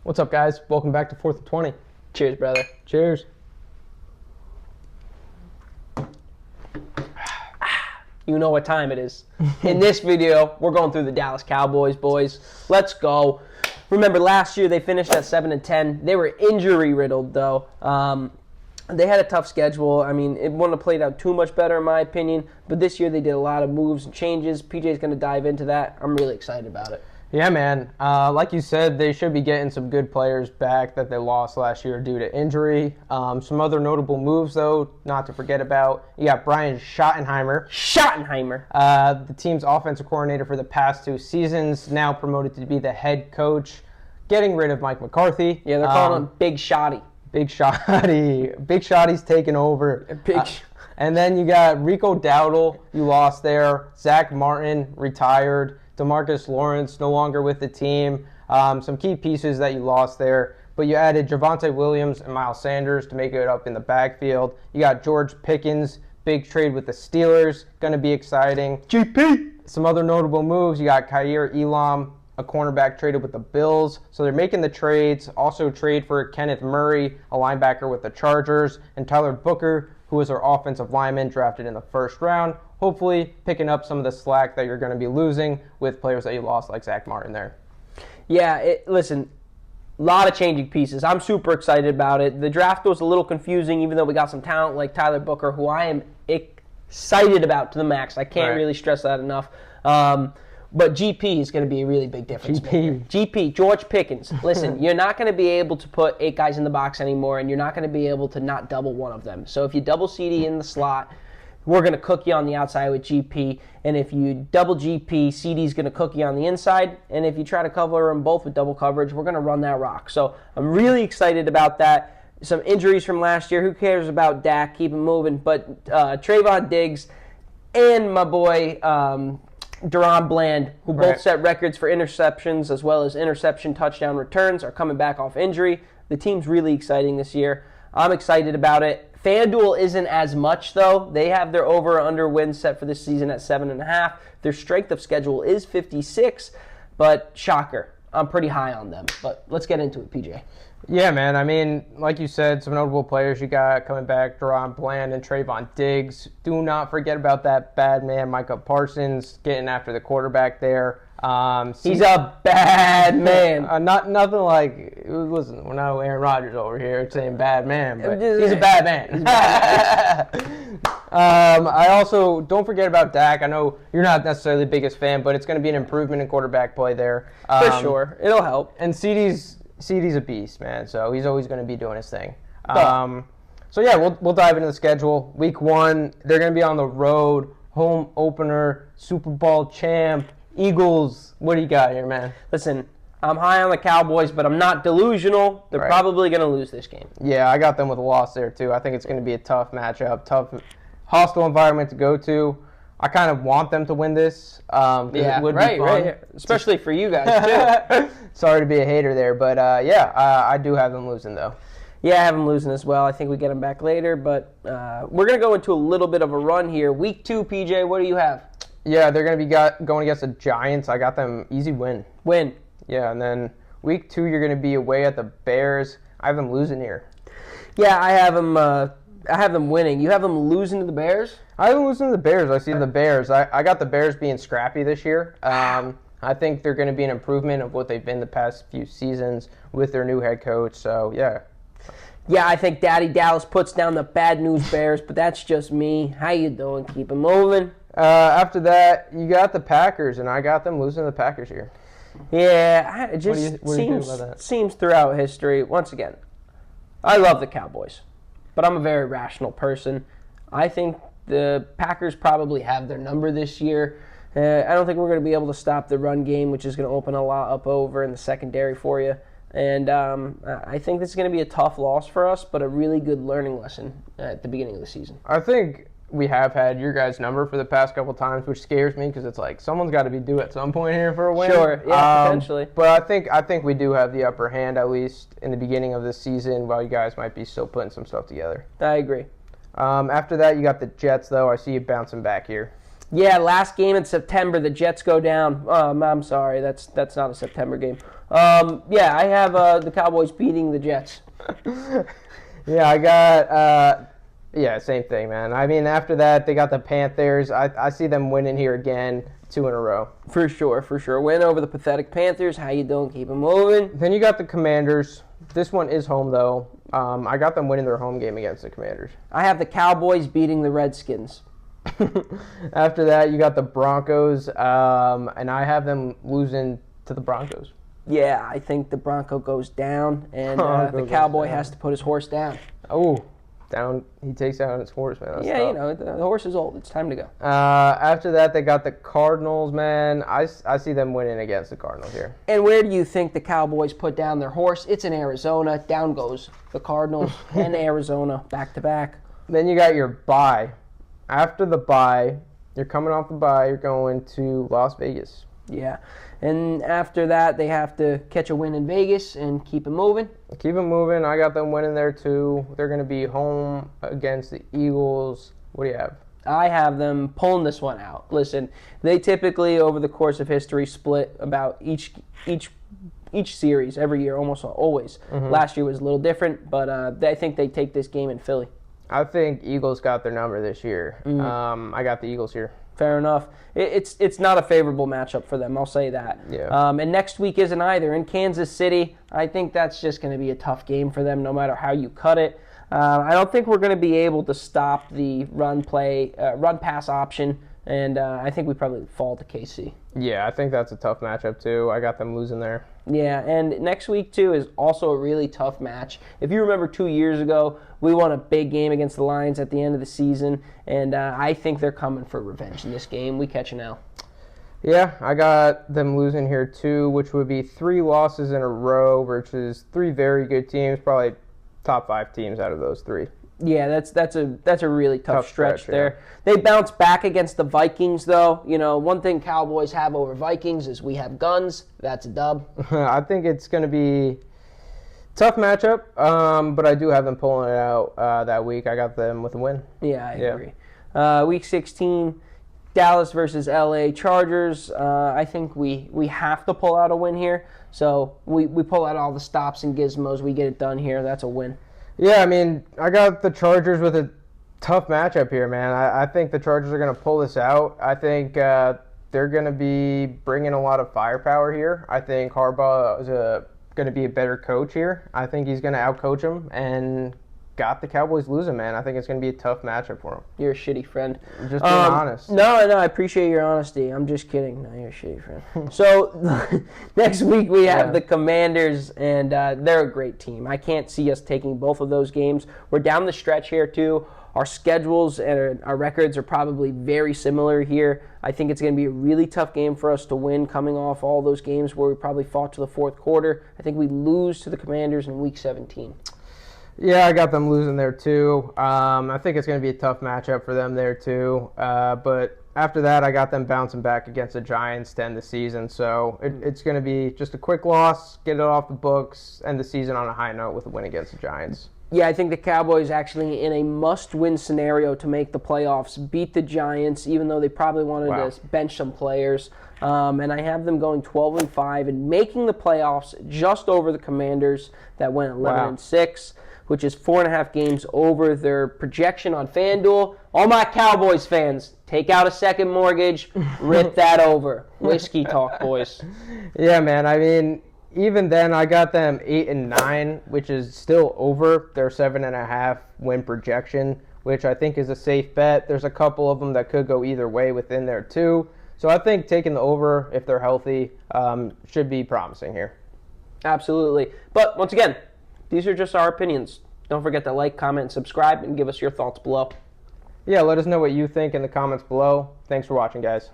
What's up, guys? Welcome back to 4th and 20. Cheers, brother. Cheers. You know what time it is. In this video, we're going through the Dallas Cowboys, boys. Let's go. Remember, last year they finished at 7-10. They were injury-riddled, though. They had a tough schedule. I mean, it wouldn't have played out too much better, in my opinion. But this year they did a lot of moves and changes. PJ's going to dive into that. I'm really excited about it. Yeah, man. Like you said, they should be getting some good players back that they lost last year due to injury. Some other notable moves, though, not to forget about. You got Brian Schottenheimer. The team's offensive coordinator for the past 2 seasons, now promoted to be the head coach, getting rid of Mike McCarthy. Yeah, they're calling him Big Shotty. Big Shotty. Big Shotty's taking over. And then you got Rico Dowdle, you lost there. Zach Martin, retired. DeMarcus Lawrence, no longer with the team. Some key pieces that you lost there. But you added Javonte Williams and Miles Sanders to make it up in the backfield. You got George Pickens, big trade with the Steelers, going to be exciting. GP! Some other notable moves, you got Kaiir Elam, a cornerback traded with the Bills. So they're making the trades. Also trade for Kenneth Murray, a linebacker with the Chargers, and Tyler Booker, who was their offensive lineman drafted in the first round. Hopefully picking up some of the slack that you're going to be losing with players that you lost like Zach Martin there. Yeah, listen, a lot of changing pieces. I'm super excited about it. The draft was a little confusing, even though we got some talent like Tyler Booker, who I am excited about to the max. I can't really stress that enough. But GP is going to be a really big difference. GP, George Pickens. Listen, you're not going to be able to put 8 guys in the box anymore, and you're not going to be able to not double one of them. So if you double CD in the slot, we're going to cook you on the outside with GP. And if you double GP, CD's going to cook you on the inside. And if you try to cover them both with double coverage, we're going to run that rock. So I'm really excited about that. Some injuries from last year. Who cares about Dak? Keep him moving. But Trayvon Diggs and my boy Deron Bland, who both set records for interceptions as well as interception touchdown returns, are coming back off injury. The team's really exciting this year. I'm excited about it. FanDuel isn't as much, though. They have their over-under wins set for this season at 7.5. Their strength of schedule is 56, but shocker. I'm pretty high on them. But let's get into it, PJ. Yeah, man. I mean, like you said, some notable players you got coming back, Deron Bland and Trayvon Diggs. Do not forget about that bad man, Micah Parsons, getting after the quarterback there. He's a bad man. Nothing like, listen, we're not Aaron Rodgers over here saying bad man, but he's a bad man. I also, don't forget about Dak. I know you're not necessarily the biggest fan, but it's going to be an improvement in quarterback play there. For sure. It'll help. And CD's a beast, man, so he's always going to be doing his thing. So yeah, we'll dive into the schedule. Week 1, they're going to be on the road, home opener, Super Bowl champ, Eagles. What do you got here, man? Listen, I'm high on the Cowboys, but I'm not delusional. They're probably going to lose this game. Yeah, I got them with a loss there, too. I think it's going to be a tough matchup, tough, hostile environment to go to. I kind of want them to win this. It would be fun. Especially for you guys, too. Sorry to be a hater there, but I do have them losing, though. Yeah, I have them losing as well. I think we get them back later, but we're going to go into a little bit of a run here. Week 2, PJ, what do you have? Yeah, they're going to be going against the Giants. I got them easy win. Yeah, and then week 2, you're going to be away at the Bears. I have them losing here. Yeah, I have them winning. You have them losing to the Bears? I have them losing to the Bears. I see the Bears. I got the Bears being scrappy this year. I think they're going to be an improvement of what they've been the past few seasons with their new head coach. So, yeah. Yeah, I think Daddy Dallas puts down the bad news Bears, but that's just me. How you doing? Keep it moving. After that, you got the Packers, and I got them losing to the Packers here. Yeah, it just seems throughout history. Once again, I love the Cowboys, but I'm a very rational person. I think the Packers probably have their number this year. I don't think we're going to be able to stop the run game, which is going to open a lot up over in the secondary for you. And I think this is going to be a tough loss for us, but a really good learning lesson at the beginning of the season. I think we have had your guys' number for the past couple times, which scares me because it's like someone's got to be due at some point here for a win. Sure, yeah, potentially. But I think we do have the upper hand, at least in the beginning of this season, while you guys might be still putting some stuff together. I agree. After that, you got the Jets, though. I see you bouncing back here. Yeah, last game in September, the Jets go down. I'm sorry, that's not a September game. Yeah, I have the Cowboys beating the Jets. Yeah, I got yeah, same thing, man. I mean, after that, they got the Panthers. I see them winning here again, 2 in a row. For sure. Win over the pathetic Panthers. How you doing? Keep them moving. Then you got the Commanders. This one is home, though. I got them winning their home game against the Commanders. I have the Cowboys beating the Redskins. After that, you got the Broncos, and I have them losing to the Broncos. Yeah, I think the Bronco goes down, and the Cowboy has to put his horse down. Oh, down. He takes out his horse, man. That's yeah, tough. you know, the horse is old. It's time to go. After that, they got the Cardinals, man. I see them winning against the Cardinals here. And where do you think the Cowboys put down their horse? It's in Arizona. Down goes the Cardinals and Arizona back to back. Then you got your bye. After the bye, you're coming off the bye. You're going to Las Vegas. Yeah. And after that, they have to catch a win in Vegas and keep it moving. Keep it moving. I got them winning there, too. They're going to be home against the Eagles. What do you have? I have them pulling this one out. Listen, they typically, over the course of history, split about each series every year, almost always. Mm-hmm. Last year was a little different, but I think they take this game in Philly. I think Eagles got their number this year. Mm-hmm. I got the Eagles here. Fair enough. It's not a favorable matchup for them, I'll say that. Yeah. And next week isn't either. In Kansas City, I think that's just going to be a tough game for them no matter how you cut it. I don't think we're going to be able to stop the run-pass option, and I think we probably fall to KC. Yeah, I think that's a tough matchup, too. I got them losing there. Yeah, and next week, too, is also a really tough match. If you remember 2 years ago, we won a big game against the Lions at the end of the season, and I think they're coming for revenge in this game. We catch an L. Yeah, I got them losing here, too, which would be 3 losses in a row versus 3 very good teams, probably top 5 teams out of those 3. Yeah, that's a really tough stretch there. Yeah. They bounce back against the Vikings, though. You know, one thing Cowboys have over Vikings is we have guns. That's a dub. I think it's going to be a tough matchup, but I do have them pulling it out that week. I got them with a win. Yeah, I agree. Week 16, Dallas versus LA Chargers. I think we have to pull out a win here. So we pull out all the stops and gizmos. We get it done here. That's a win. Yeah, I mean, I got the Chargers with a tough matchup here, man. I think the Chargers are going to pull this out. I think they're going to be bringing a lot of firepower here. I think Harbaugh is going to be a better coach here. I think he's going to outcoach them and got the Cowboys losing, man. I think it's going to be a tough matchup for them. You're a shitty friend. I'm just being honest. No, I appreciate your honesty. I'm just kidding. No, you're a shitty friend. So next week we have the Commanders, and they're a great team. I can't see us taking both of those games. We're down the stretch here, too. Our schedules and our records are probably very similar here. I think it's going to be a really tough game for us to win coming off all those games where we probably fought to the fourth quarter. I think we lose to the Commanders in Week 17. Yeah, I got them losing there, too. I think it's going to be a tough matchup for them there, too. But after that, I got them bouncing back against the Giants to end the season. So it's going to be just a quick loss, get it off the books, end the season on a high note with a win against the Giants. Yeah, I think the Cowboys actually in a must-win scenario to make the playoffs, beat the Giants, even though they probably wanted to bench some players. And I have them going 12-5 and making the playoffs just over the Commanders that went 11-6. Which is 4.5 games over their projection on FanDuel. All my Cowboys fans, take out a second mortgage, rip that over. Whiskey talk, boys. Yeah, man. I mean, even then, I got them 8-9, which is still over their 7.5 win projection, which I think is a safe bet. There's a couple of them that could go either way within there, too. So I think taking the over, if they're healthy, should be promising here. Absolutely. But once again, these are just our opinions. Don't forget to like, comment, and subscribe, and give us your thoughts below. Yeah, let us know what you think in the comments below. Thanks for watching, guys.